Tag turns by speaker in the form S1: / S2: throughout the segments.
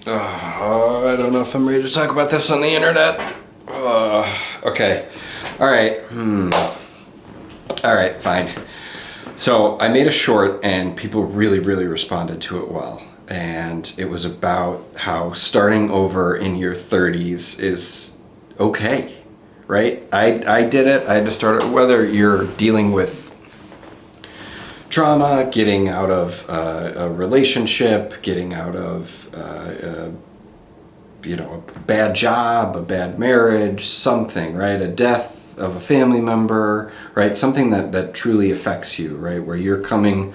S1: I don't know if I'm ready to talk about this on the internet. Okay. All right. All right, fine. So I made a short and people really, really responded to it well. And it was about how starting over in your 30s is okay, right? I did it. I had to start it, whether you're dealing with trauma, getting out of a relationship, getting out of a bad job, a bad marriage, something, right? A death of a family member, right? Something that truly affects you, right? Where you're coming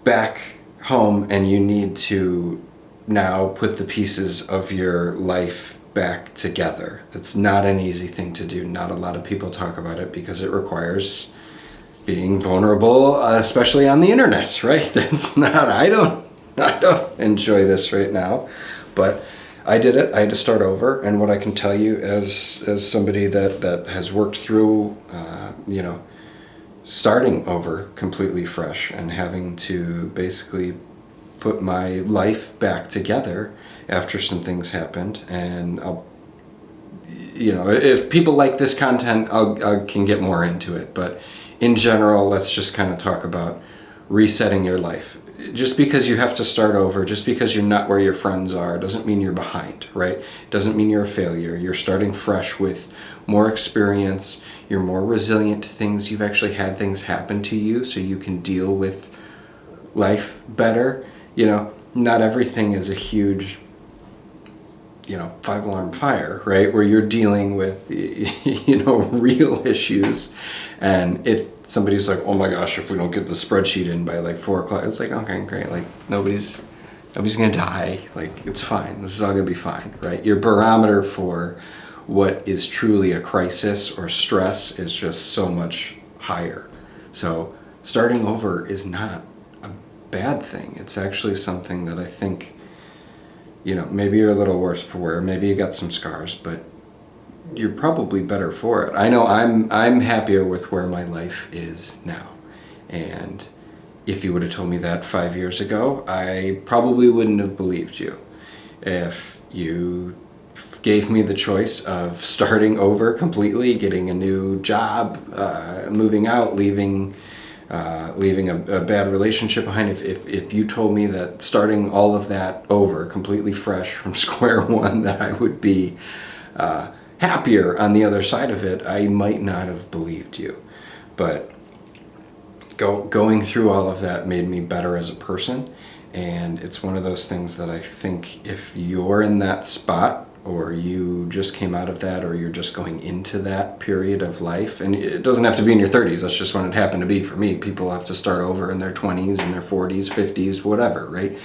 S1: back home and you need to now put the pieces of your life back together. It's not an easy thing to do. Not a lot of people talk about it because it requires being vulnerable, especially on the internet, right? That's not, I don't enjoy this right now, but I did it. I had to start over. And what I can tell you as somebody that has worked through, starting over completely fresh and having to basically put my life back together after some things happened. And if people like this content, I can get more into it, but in general, let's just kind of talk about resetting your life. Just because you have to start over, just because you're not where your friends are, doesn't mean you're behind, right? Doesn't mean you're a failure. You're starting fresh with more experience. You're more resilient to things. You've actually had things happen to you so you can deal with life better. Not everything is a huge, 5-alarm fire, right? Where you're dealing with, real issues. And if somebody's like, oh my gosh, if we don't get the spreadsheet in by like 4 o'clock, it's like, okay, great. Like nobody's going to die. Like it's fine. This is all going to be fine, right? Your barometer for what is truly a crisis or stress is just so much higher. So starting over is not a bad thing. It's actually something that I think, maybe you're a little worse for wear. Maybe you got some scars, but you're probably better for it. I know I'm happier with where my life is now. And if you would have told me that 5 years ago, I probably wouldn't have believed you. If you gave me the choice of starting over completely, getting a new job, moving out, leaving a bad relationship behind, if you told me that starting all of that over completely fresh from square one, that I would be happier on the other side of it, I might not have believed you. But going through all of that made me better as a person, and it's one of those things that I think if you're in that spot, or you just came out of that, or you're just going into that period of life, and it doesn't have to be in your 30s, that's just when it happened to be for me. People have to start over in their 20s, in their 40s, 50s, whatever, right?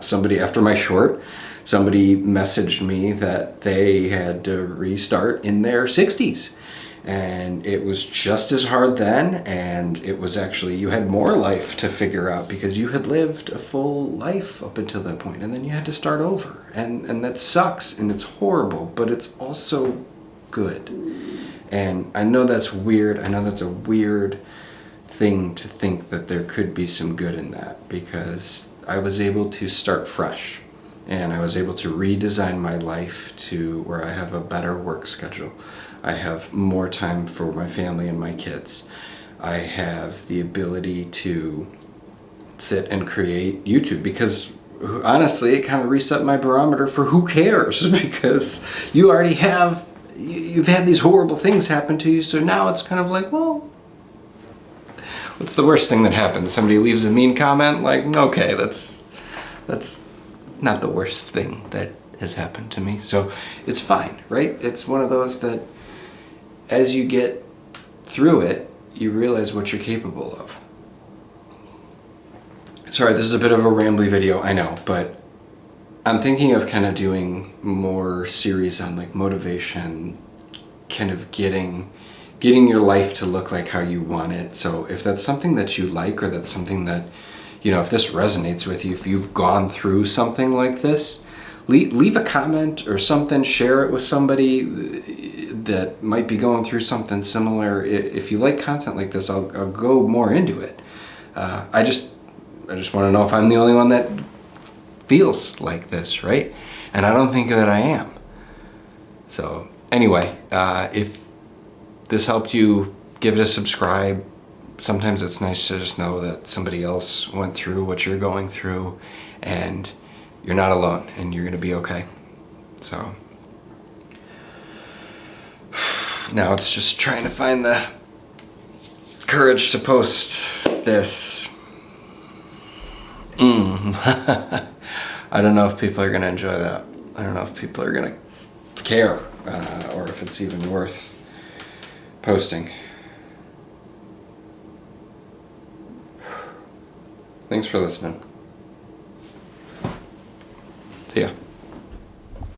S1: Somebody, after my short, somebody messaged me that they had to restart in their 60s. And it was just as hard then, and it was actually, you had more life to figure out because you had lived a full life up until that point, and then you had to start over. And that sucks, and it's horrible, but it's also good. And I know that's weird. I know that's a weird thing to think that there could be some good in that, because I was able to start fresh. And I was able to redesign my life to where I have a better work schedule. I have more time for my family and my kids. I have the ability to sit and create YouTube, because honestly, it kind of reset my barometer for who cares, because you already have, you've had these horrible things happen to you, so now it's kind of like, well, what's the worst thing that happens? Somebody leaves a mean comment? Like, okay, that's not the worst thing that has happened to me, so it's fine, right? It's one of those that as you get through it, you realize what you're capable of. Sorry, this is a bit of a rambly video, I know, but I'm thinking of kind of doing more series on like motivation, kind of getting your life to look like how you want it. So if that's something that you like, or that's something that, if this resonates with you, if you've gone through something like this, leave a comment or something, share it with somebody that might be going through something similar. If you like content like this, I'll go more into it. I just want to know if I'm the only one that feels like this, right? And I don't think that I am. So anyway, if this helped you, give it a subscribe. Sometimes it's nice to just know that somebody else went through what you're going through, and you're not alone, and you're gonna be okay. So now it's just trying to find the courage to post this. I don't know if people are gonna enjoy that. I don't know if people are gonna care, or if it's even worth posting. Thanks for listening. See ya.